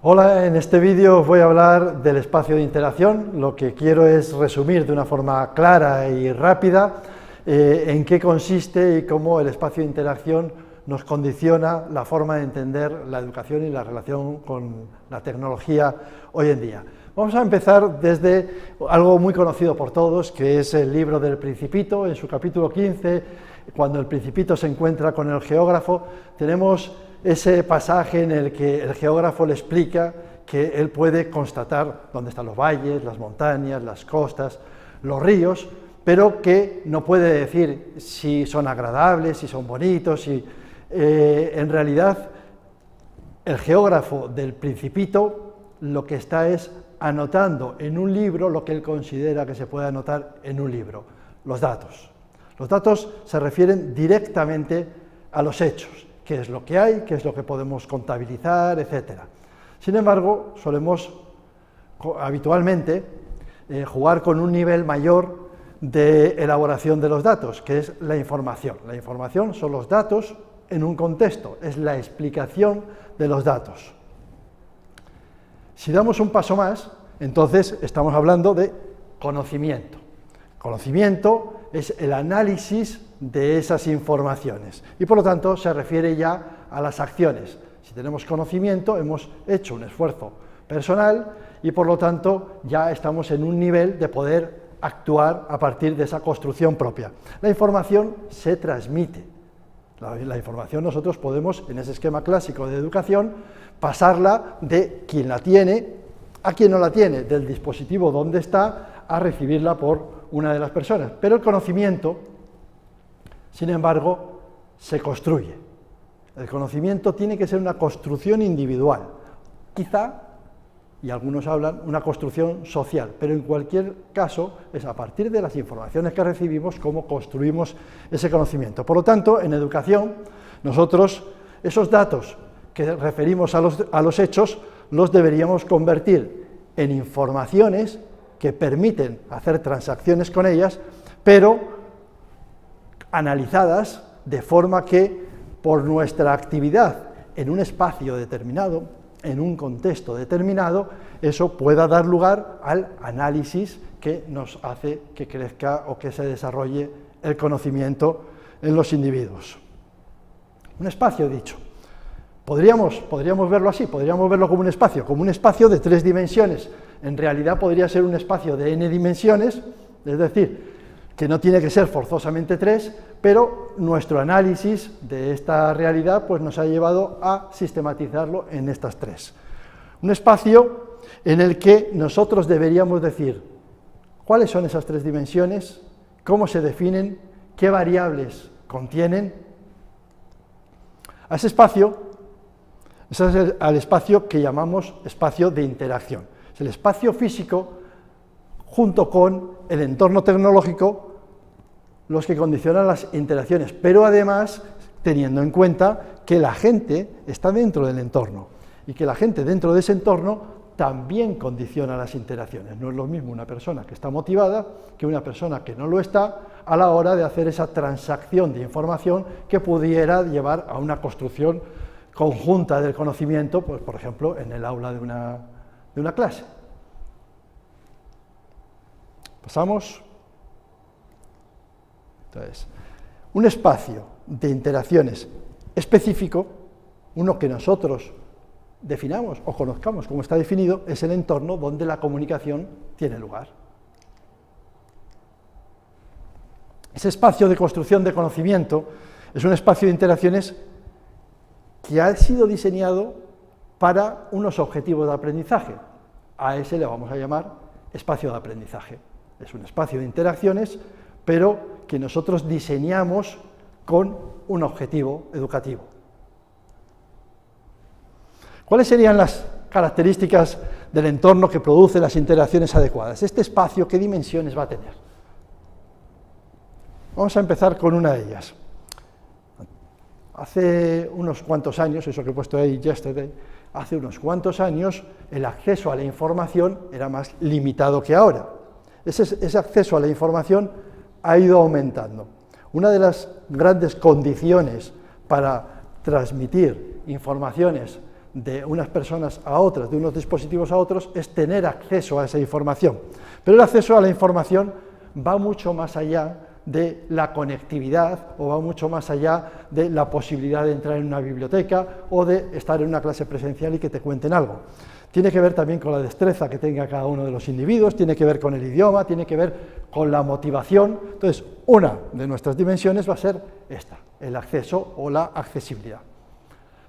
Hola, en este vídeo os voy a hablar del espacio de interacción. Lo que quiero es resumir de una forma clara y rápida en qué consiste y cómo el espacio de interacción nos condiciona la forma de entender la educación y la relación con la tecnología hoy en día. Vamos a empezar desde algo muy conocido por todos, que es el libro del Principito. En su capítulo 15, cuando el Principito se encuentra con el geógrafo, tenemos ese pasaje en el que el geógrafo le explica que él puede constatar dónde están los valles, las montañas, las costas, los ríos, pero que no puede decir si son agradables, si son bonitos, si en realidad el geógrafo del Principito lo que está es anotando en un libro lo que él considera que se puede anotar en un libro, los datos. Los datos se refieren directamente a los hechos, qué es lo que hay, qué es lo que podemos contabilizar, etc. Sin embargo, solemos habitualmente jugar con un nivel mayor de elaboración de los datos, que es la información. La información son los datos en un contexto, es la explicación de los datos. Si damos un paso más, entonces estamos hablando de conocimiento. Conocimiento es el análisis de esas informaciones y por lo tanto se refiere ya a las acciones. Si tenemos conocimiento, hemos hecho un esfuerzo personal y por lo tanto ya estamos en un nivel de poder actuar a partir de esa construcción propia. La información se transmite. La información nosotros podemos, en ese esquema clásico de educación, pasarla de quien la tiene a quien no la tiene, del dispositivo donde está a recibirla por una de las personas. Pero el conocimiento, sin embargo, se construye. El conocimiento tiene que ser una construcción individual, quizá, y algunos hablan, una construcción social, pero en cualquier caso es a partir de las informaciones que recibimos cómo construimos ese conocimiento. Por lo tanto, en educación, nosotros esos datos que referimos a los hechos los deberíamos convertir en informaciones que permiten hacer transacciones con ellas, pero analizadas de forma que por nuestra actividad en un espacio determinado, en un contexto determinado, eso pueda dar lugar al análisis que nos hace que crezca o que se desarrolle el conocimiento en los individuos. Un espacio, he dicho. Podríamos verlo así, podríamos verlo como un espacio de 3 dimensiones. En realidad podría ser un espacio de n dimensiones, es decir, que no tiene que ser forzosamente 3, pero nuestro análisis de esta realidad pues, nos ha llevado a sistematizarlo en estas 3. Un espacio en el que nosotros deberíamos decir cuáles son esas 3 dimensiones, cómo se definen, qué variables contienen. A ese espacio, ese es el espacio que llamamos espacio de interacción. Es el espacio físico junto con el entorno tecnológico los que condicionan las interacciones, pero además teniendo en cuenta que la gente está dentro del entorno y que la gente dentro de ese entorno también condiciona las interacciones. No es lo mismo una persona que está motivada que una persona que no lo está a la hora de hacer esa transacción de información que pudiera llevar a una construcción conjunta del conocimiento, pues, por ejemplo, en el aula de una clase. Pasamos. Entonces, un espacio de interacciones específico, uno que nosotros definamos o conozcamos como está definido, es el entorno donde la comunicación tiene lugar. Ese espacio de construcción de conocimiento es un espacio de interacciones que ha sido diseñado para unos objetivos de aprendizaje. A ese le vamos a llamar espacio de aprendizaje. Es un espacio de interacciones, pero que nosotros diseñamos con un objetivo educativo. ¿Cuáles serían las características del entorno que produce las interacciones adecuadas? Este espacio, ¿qué dimensiones va a tener? Vamos a empezar con una de ellas. Hace unos cuantos años, eso que he puesto ahí, yesterday, hace unos cuantos años el acceso a la información era más limitado que ahora. Ese acceso a la información ha ido aumentando. Una de las grandes condiciones para transmitir informaciones de unas personas a otras, de unos dispositivos a otros, es tener acceso a esa información. Pero el acceso a la información va mucho más allá de la conectividad o va mucho más allá de la posibilidad de entrar en una biblioteca o de estar en una clase presencial y que te cuenten algo. Tiene que ver también con la destreza que tenga cada uno de los individuos, tiene que ver con el idioma, tiene que ver con la motivación. Entonces, una de nuestras dimensiones va a ser esta, el acceso o la accesibilidad.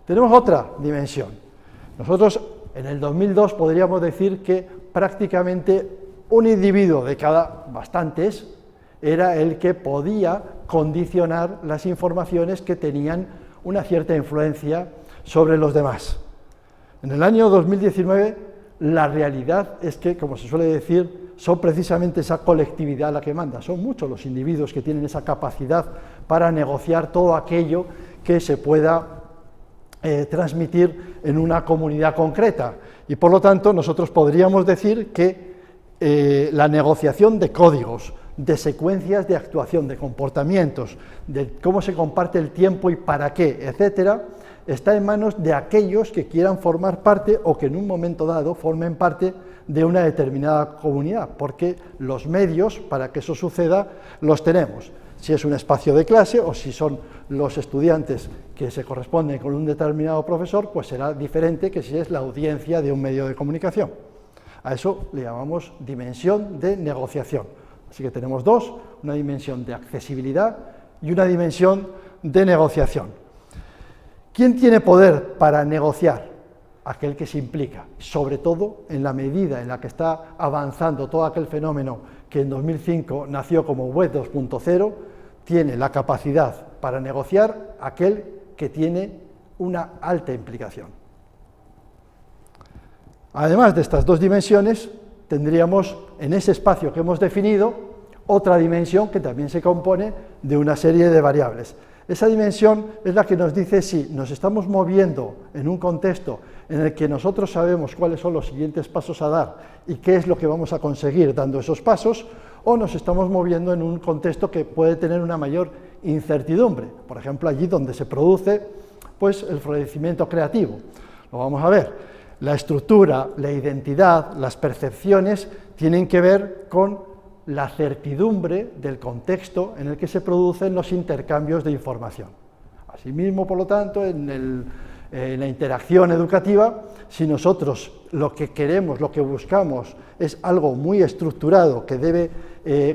Tenemos otra dimensión. Nosotros en el 2002 podríamos decir que prácticamente un individuo de cada bastantes era el que podía condicionar las informaciones que tenían una cierta influencia sobre los demás. En el año 2019 la realidad es que, como se suele decir, son precisamente esa colectividad la que manda, son muchos los individuos que tienen esa capacidad para negociar todo aquello que se pueda transmitir en una comunidad concreta, y por lo tanto nosotros podríamos decir que la negociación de códigos, de secuencias de actuación, de comportamientos, de cómo se comparte el tiempo y para qué, etcétera, está en manos de aquellos que quieran formar parte o que en un momento dado formen parte de una determinada comunidad, porque los medios para que eso suceda los tenemos. Si es un espacio de clase o si son los estudiantes que se corresponden con un determinado profesor, pues será diferente que si es la audiencia de un medio de comunicación. A eso le llamamos dimensión de negociación. Así que tenemos dos, una dimensión de accesibilidad y una dimensión de negociación. ¿Quién tiene poder para negociar? Aquel que se implica, sobre todo en la medida en la que está avanzando todo aquel fenómeno que en 2005 nació como Web 2.0, tiene la capacidad para negociar aquel que tiene una alta implicación. Además de estas dos dimensiones, tendríamos en ese espacio que hemos definido otra dimensión que también se compone de una serie de variables. Esa dimensión es la que nos dice si nos estamos moviendo en un contexto en el que nosotros sabemos cuáles son los siguientes pasos a dar y qué es lo que vamos a conseguir dando esos pasos, o nos estamos moviendo en un contexto que puede tener una mayor incertidumbre, por ejemplo allí donde se produce pues, el florecimiento creativo. Lo vamos a ver. La estructura, la identidad, las percepciones tienen que ver con la certidumbre del contexto en el que se producen los intercambios de información. Asimismo, por lo tanto, en la interacción educativa, si nosotros lo que queremos, lo que buscamos es algo muy estructurado, que debe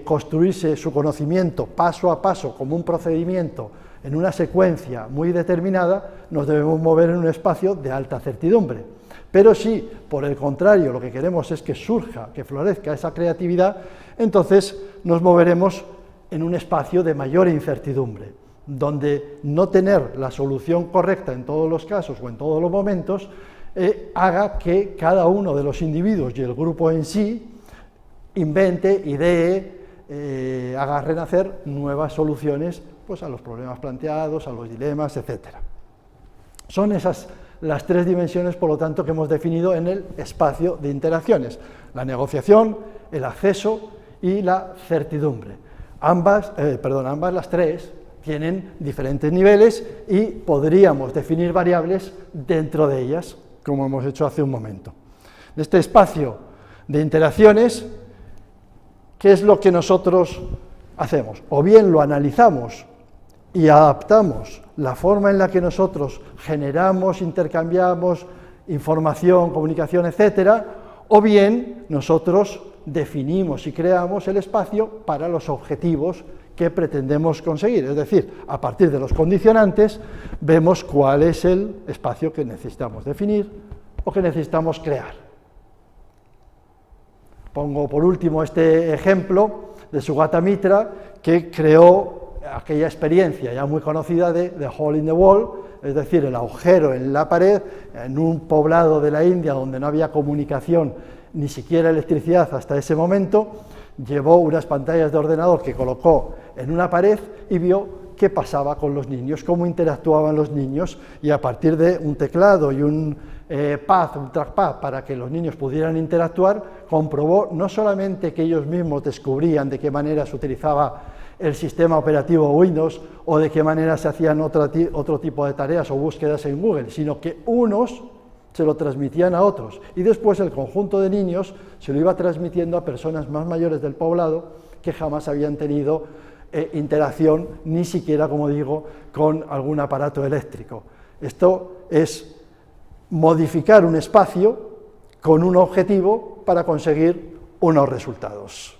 construirse su conocimiento paso a paso como un procedimiento en una secuencia muy determinada, nos debemos mover en un espacio de alta certidumbre. Pero si, por el contrario, lo que queremos es que surja, que florezca esa creatividad, entonces nos moveremos en un espacio de mayor incertidumbre, donde no tener la solución correcta en todos los casos o en todos los momentos haga que cada uno de los individuos y el grupo en sí invente, idee, haga renacer nuevas soluciones pues, a los problemas planteados, a los dilemas, etc. Son esas las tres dimensiones, por lo tanto, que hemos definido en el espacio de interacciones: la negociación, el acceso y la certidumbre. Ambas las tres tienen diferentes niveles y podríamos definir variables dentro de ellas, como hemos hecho hace un momento. En este espacio de interacciones, ¿qué es lo que nosotros hacemos? O bien lo analizamos y adaptamos la forma en la que nosotros generamos, intercambiamos información, comunicación, etcétera, o bien nosotros definimos y creamos el espacio para los objetivos que pretendemos conseguir. Es decir, a partir de los condicionantes vemos cuál es el espacio que necesitamos definir o que necesitamos crear. Pongo por último este ejemplo de Sugata Mitra, que creó aquella experiencia ya muy conocida de The Hole in the Wall, es decir, el agujero en la pared, en un poblado de la India donde no había comunicación, ni siquiera electricidad hasta ese momento. Llevó unas pantallas de ordenador que colocó en una pared y vio qué pasaba con los niños, cómo interactuaban los niños, y a partir de un teclado y un trackpad para que los niños pudieran interactuar, comprobó no solamente que ellos mismos descubrían de qué manera se utilizaba el sistema operativo Windows o de qué manera se hacían otro tipo de tareas o búsquedas en Google, sino que unos se lo transmitían a otros, y después el conjunto de niños se lo iba transmitiendo a personas más mayores del poblado que jamás habían tenido interacción, ni siquiera, como digo, con algún aparato eléctrico. Esto es modificar un espacio con un objetivo para conseguir unos resultados.